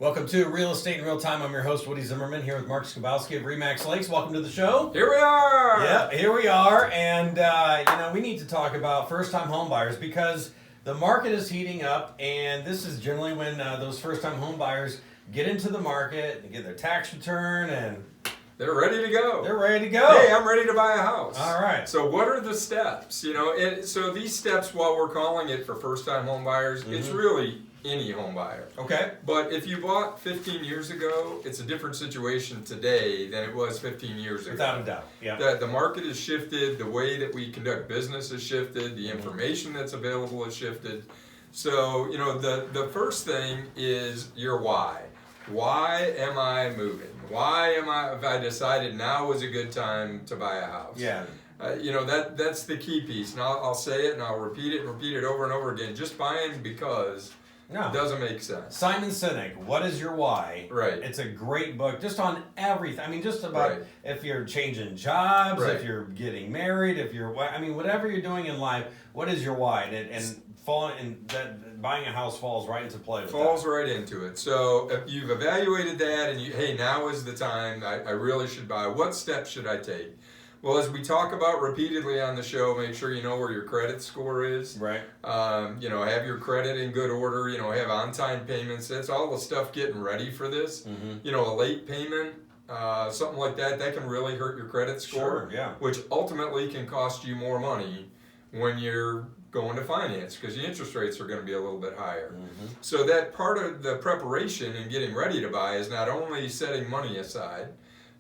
Welcome to Real Estate in Real Time. I'm your host, Woody Zimmerman, here with Mark Skibowski of Remax Lakes. Welcome to the show. Here we are! Yeah, here we are. And, we need to talk about first-time home buyers because the market is heating up, and this is generally when those first-time home buyers get into the market and get their tax return, and they're ready to go. they're ready to go. Hey, I'm ready to buy a house. All right. So what are the steps? So these steps, while we're calling it for first-time home buyers, it's really any home buyer. Okay. But if you bought 15 years ago, it's a different situation today than it was 15 years ago. Without a doubt. Yeah. The market has shifted, the way that we conduct business has shifted, the information that's available has shifted. So, the first thing is your why. Why am I moving? Why have I decided now is a good time to buy a house? Yeah. That's the key piece. And I'll say it and I'll repeat it over and over again. Just buying because it doesn't make sense. Simon Sinek, What is Your Why? Right. It's a great book just on everything. I mean, just about Right. if you're changing jobs, Right. if you're getting married, whatever you're doing in life, what is your why? And buying a house falls right into play with Falls that. right into it. So if you've evaluated that and hey, now is the time, I really should buy. What steps should I take? Well, as we talk about repeatedly on the show, make sure you know where your credit score is. Right. Have your credit in good order. Have on-time payments. That's all the stuff getting ready for this. Mm-hmm. A late payment, something like that can really hurt your credit score. Sure, yeah. Which ultimately can cost you more money when you're going to finance because the interest rates are going to be a little bit higher. Mm-hmm. So that part of the preparation and getting ready to buy is not only setting money aside,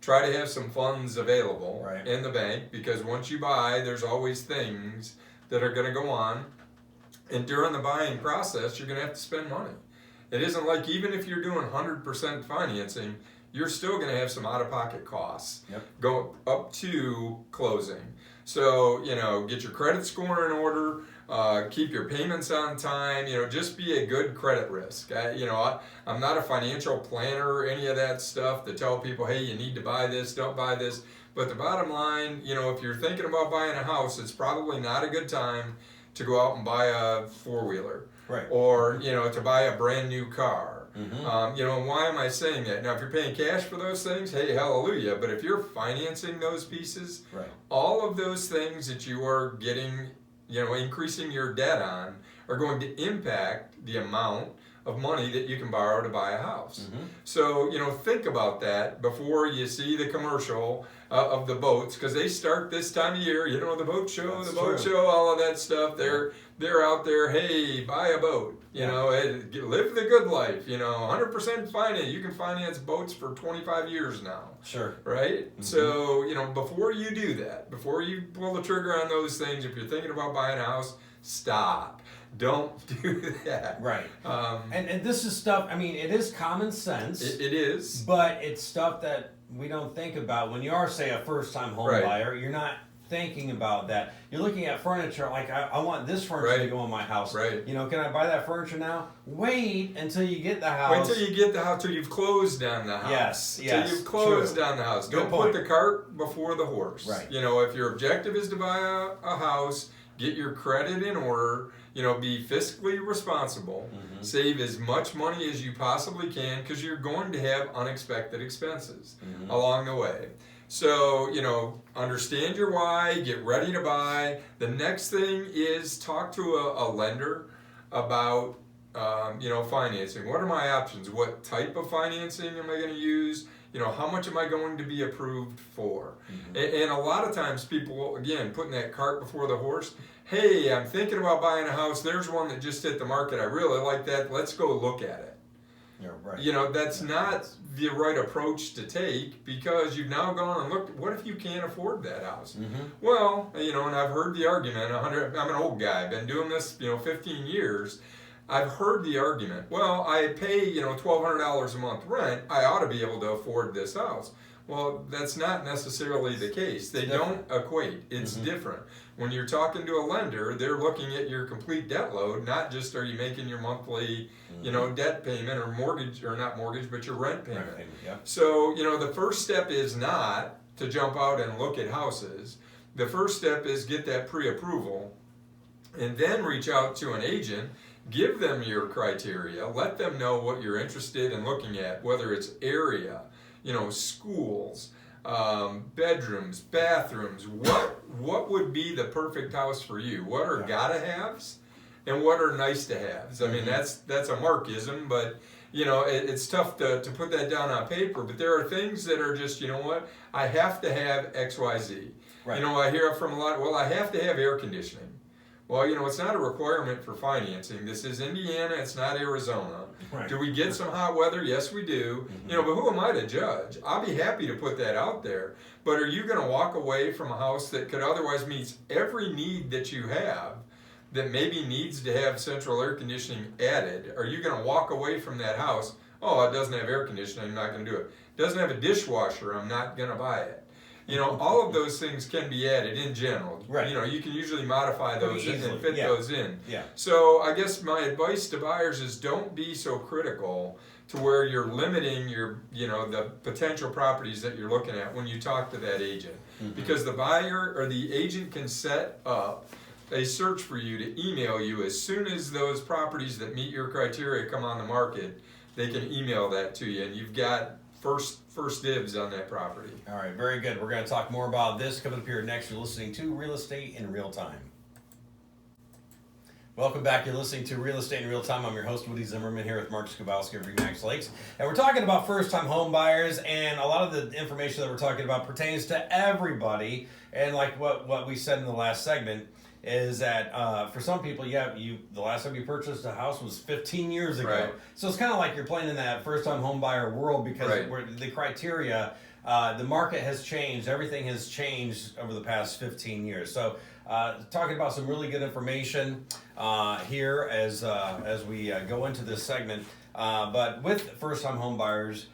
try to have some funds available in the bank because once you buy, there's always things that are going to go on. And during the buying process, you're going to have to spend money. It isn't like even if you're doing 100% financing, you're still going to have some out-of-pocket costs go up to closing. So, get your credit score in order, keep your payments on time, just be a good credit risk. I'm not a financial planner or any of that stuff to tell people, hey, you need to buy this, don't buy this. But the bottom line, if you're thinking about buying a house, it's probably not a good time to go out and buy a four-wheeler. Right. Or, to buy a brand new car. Mm-hmm. And why am I saying that? Now, if you're paying cash for those things, hey, hallelujah. But if you're financing those pieces, all of those things that you are getting, increasing your debt on are going to impact the amount of money that you can borrow to buy a house. Mm-hmm. So, think about that before you see the commercial of the boats, because they start this time of year, the boat show, show, all of that stuff. They're out there, hey, buy a boat, live the good life, 100% finance. You can finance boats for 25 years now. Sure. Right? Mm-hmm. So, before you do that, before you pull the trigger on those things, if you're thinking about buying a house, stop. Don't do that. Right. And this is stuff, it is common sense. It is. But it's stuff that we don't think about. When you are, say, a first-time home buyer, you're not thinking about that. You're looking at furniture, like, I want this furniture to go in my house. Right. Can I buy that furniture now? Wait until you get the house. Wait until you get the house, till you've closed on the house. Yes. Till you've closed on the house. Don't put the cart before the horse. Right. If your objective is to buy a house, get your credit in order, be fiscally responsible, save as much money as you possibly can because you're going to have unexpected expenses along the way. So, understand your why, get ready to buy. The next thing is talk to a lender about, financing. What are my options? What type of financing am I going to use? How much am I going to be approved for? And a lot of times people, again, putting that cart before the horse. Hey, I'm thinking about buying a house. There's one that just hit the market. I really like that. Let's go look at it. Yeah, right. That's not the right approach to take because you've now gone and looked. What if you can't afford that house? Well, and I've heard the argument. I'm an old guy. I've been doing this, 15 years. I've heard the argument. Well, I pay, $1,200 a month rent. I ought to be able to afford this house. Well, that's not necessarily the case. They don't equate. It's different. When you're talking to a lender, they're looking at your complete debt load, not just are you making your monthly, debt payment or mortgage, or not mortgage, but your rent payment. So, the first step is not to jump out and look at houses. The first step is get that pre-approval and then reach out to an agent Give them your criteria. Let them know what you're interested in looking at, whether it's area, schools, bedrooms, bathrooms. What would be the perfect house for you? What are gotta haves, and what are nice to haves? I mean, that's a Markism, but it's tough to put that down on paper. But there are things that are just, I have to have X, Y, Z. Right. I hear from a lot. Well, I have to have air conditioning. Well, it's not a requirement for financing. This is Indiana. It's not Arizona. Right. Do we get some hot weather? Yes, we do. But who am I to judge? I'll be happy to put that out there. But are you going to walk away from a house that could otherwise meet every need that you have, that maybe needs to have central air conditioning added? Are you going to walk away from that house? Oh, it doesn't have air conditioning. I'm not going to do it. It doesn't have a dishwasher. I'm not going to buy it. All of those things can be added in general. Right. You can usually modify those and fit those in. Yeah. So I guess my advice to buyers is don't be so critical to where you're limiting your, the potential properties that you're looking at when you talk to that agent. Because the buyer or the agent can set up a search for you to email you as soon as those properties that meet your criteria come on the market. They can email that to you, and you've got first dibs on that property. All right, very good. We're going to talk more about this coming up here next. You're listening to Real Estate in Real Time. Welcome back. You're listening to Real Estate in Real Time. I'm your host, Woody Zimmerman, here with Mark Skibowski of Remax Lakes. And we're talking about first-time home buyers, and a lot of the information that we're talking about pertains to everybody. And like what we said in the last segment, is that for some people, the last time you purchased a house was 15 years ago. Right. So it's kind of like you're playing in that first-time home buyer world because the criteria, the market has changed. Everything has changed over the past 15 years. So talking about some really good information here as we go into this segment. But with first-time home buyers,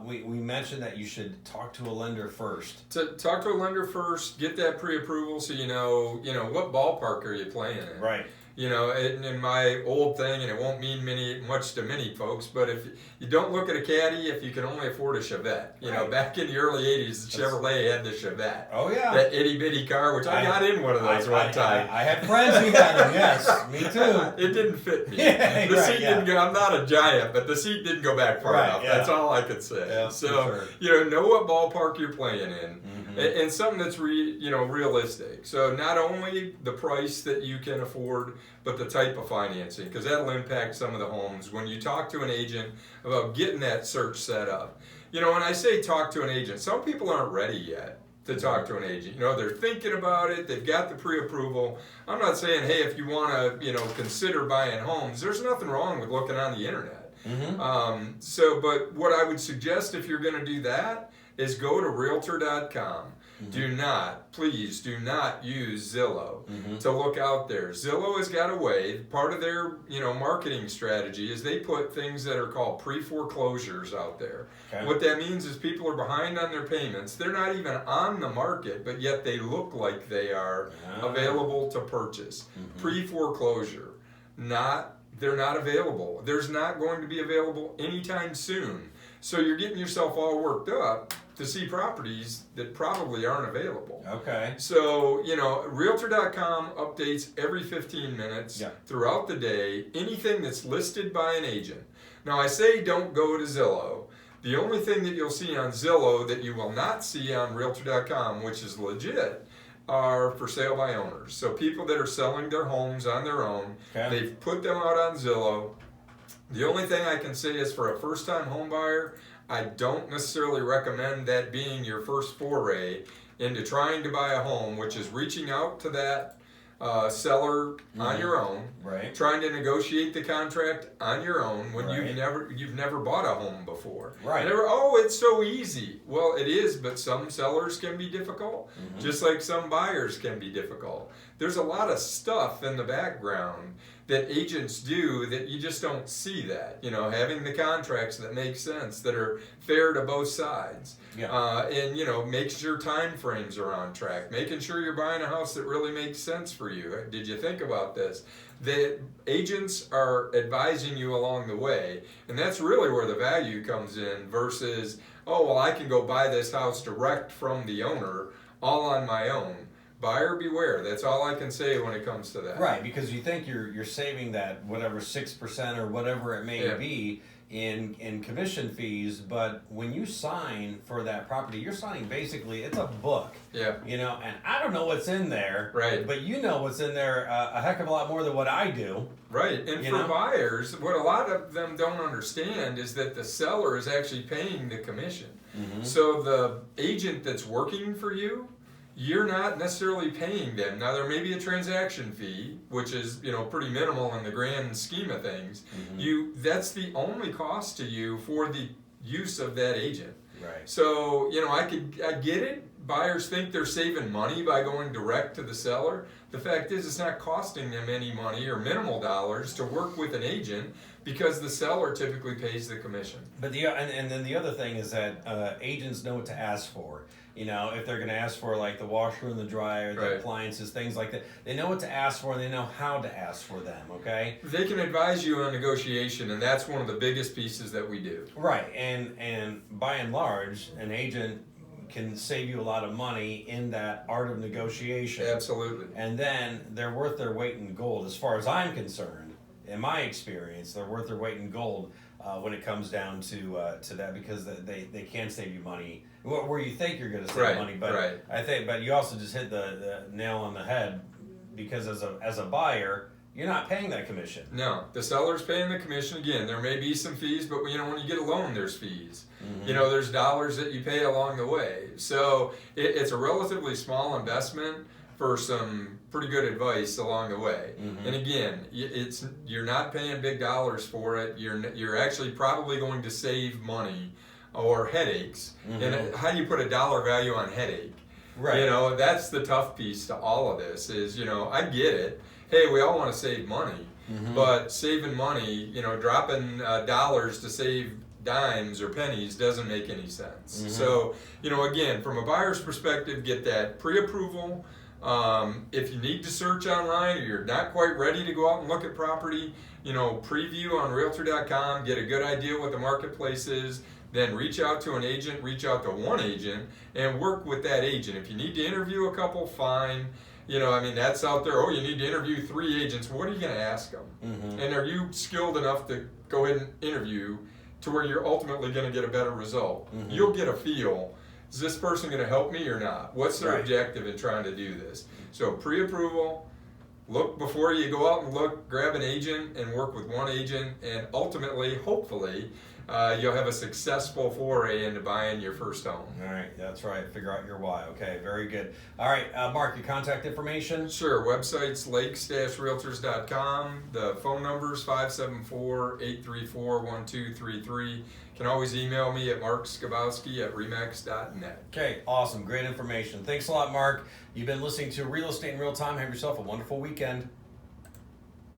we mentioned that you should talk to a lender first. To talk to a lender first, get that pre-approval so you know what ballpark are you playing in. Right. In my old thing, and it won't mean much to many folks, but if you don't look at a Caddy if you can only afford a Chevette. Back in the early 80s, Chevrolet had the Chevette. Oh, yeah. That itty-bitty car, which I got in one of those one time. I had friends who had them, yes. Me too. It didn't fit me. The seat didn't go, I'm not a giant, but the seat didn't go back far enough. Yeah. That's all I could say. Yeah, so, know what ballpark you're playing in. And something that's realistic. So not only the price that you can afford, but the type of financing, because that'll impact some of the homes. When you talk to an agent about getting that search set up, when I say talk to an agent, some people aren't ready yet to talk to an agent. They're thinking about it. They've got the pre-approval. I'm not saying, hey, if you want to, consider buying homes, there's nothing wrong with looking on the internet. But what I would suggest if you're going to do that is go to realtor.com. Please do not use Zillow to look out there. Zillow has got a way, part of their marketing strategy is they put things that are called pre-foreclosures out there. Okay. What that means is people are behind on their payments. They're not even on the market, but yet they look like they are available to purchase. Pre-foreclosure, they're not available. There's not going to be available anytime soon. So you're getting yourself all worked up to see properties that probably aren't available. Okay. So, Realtor.com updates every 15 minutes throughout the day, anything that's listed by an agent. Now, I say don't go to Zillow. The only thing that you'll see on Zillow that you will not see on Realtor.com, which is legit, are for sale by owners. So people that are selling their homes on their own, they've put them out on Zillow. The only thing I can say is for a first-time home buyer, I don't necessarily recommend that being your first foray into trying to buy a home, which is reaching out to that seller on your own, trying to negotiate the contract on your own when you've never bought a home before. Right. And it's so easy. Well, it is, but some sellers can be difficult, just like some buyers can be difficult. There's a lot of stuff in the background that agents do that you just don't see that. Having the contracts that make sense, that are fair to both sides. And make sure time frames are on track, making sure you're buying a house that really makes sense for you. Did you think about this? The agents are advising you along the way, and that's really where the value comes in versus, I can go buy this house direct from the owner all on my own. buyer beware. That's all I can say when it comes to that. Right, because you think you're saving that whatever 6% or whatever it may be in commission fees, but when you sign for that property, you're signing basically, it's a book. Yeah. You know, and I don't know what's in there. Right. But you know what's in there a heck of a lot more than what I do. Right. And for buyers, what a lot of them don't understand is that the seller is actually paying the commission. Mm-hmm. So the agent that's working for you, you're not necessarily paying them. Now there may be a transaction fee, which is, you know, pretty minimal in the grand scheme of things. Mm-hmm. That's the only cost to you for the use of that agent. Right. So, you know, I get it. Buyers think they're saving money by going direct to the seller. The fact is, it's not costing them any money or minimal dollars to work with an agent because the seller typically pays the commission. But and then the other thing is that agents know what to ask for. You know, if they're going to ask for like the washer and the dryer, the appliances, things like that, they know what to ask for and they know how to ask for them, okay? They can advise you on negotiation, and that's one of the biggest pieces that we do. Right, and by and large, an agent can save you a lot of money in that art of negotiation. Absolutely. And then they're worth their weight in gold, as far as I'm concerned. In my experience, they're worth their weight in gold when it comes down to that, because they can save you money where you think you're going to save money. But but you also just hit the nail on the head, because as a buyer, you're not paying that commission. No, the seller's paying the commission. Again, there may be some fees, but you know, when you get a loan, there's fees. Mm-hmm. You know, there's dollars that you pay along the way. So it's a relatively small investment for some pretty good advice along the way. Mm-hmm. And again, you're not paying big dollars for it. You're actually probably going to save money or headaches. Mm-hmm. And how do you put a dollar value on headache? Right. You know, that's the tough piece to all of this. Is, you know, I get it. Hey, we all want to save money, but saving money, you know, dropping dollars to save dimes or pennies doesn't make any sense. Mm-hmm. So, you know, again, from a buyer's perspective, get that pre-approval. If you need to search online or you're not quite ready to go out and look at property, you know, preview on realtor.com, get a good idea what the marketplace is, then reach out to an agent, reach out to one agent, and work with that agent. If you need to interview a couple, fine. You know, I mean, that's out there. Oh, you need to interview 3 agents. What are you going to ask them? Mm-hmm. And are you skilled enough to go ahead and interview to where you're ultimately going to get a better result? Mm-hmm. You'll get a feel. Is this person going to help me or not? What's their objective in trying to do this? So pre-approval, look before you go out and look, grab an agent and work with one agent, and ultimately, hopefully, you'll have a successful foray into buying your first home. All right, that's right. Figure out your why. Okay, very good. All right, Mark, your contact information? Sure. Website's lakes-realtors.com. The phone number is 574-834-1233. Can always email me at markskibowski@remax.net. Okay, awesome. Great information. Thanks a lot, Mark. You've been listening to Real Estate in Real Time. Have yourself a wonderful weekend.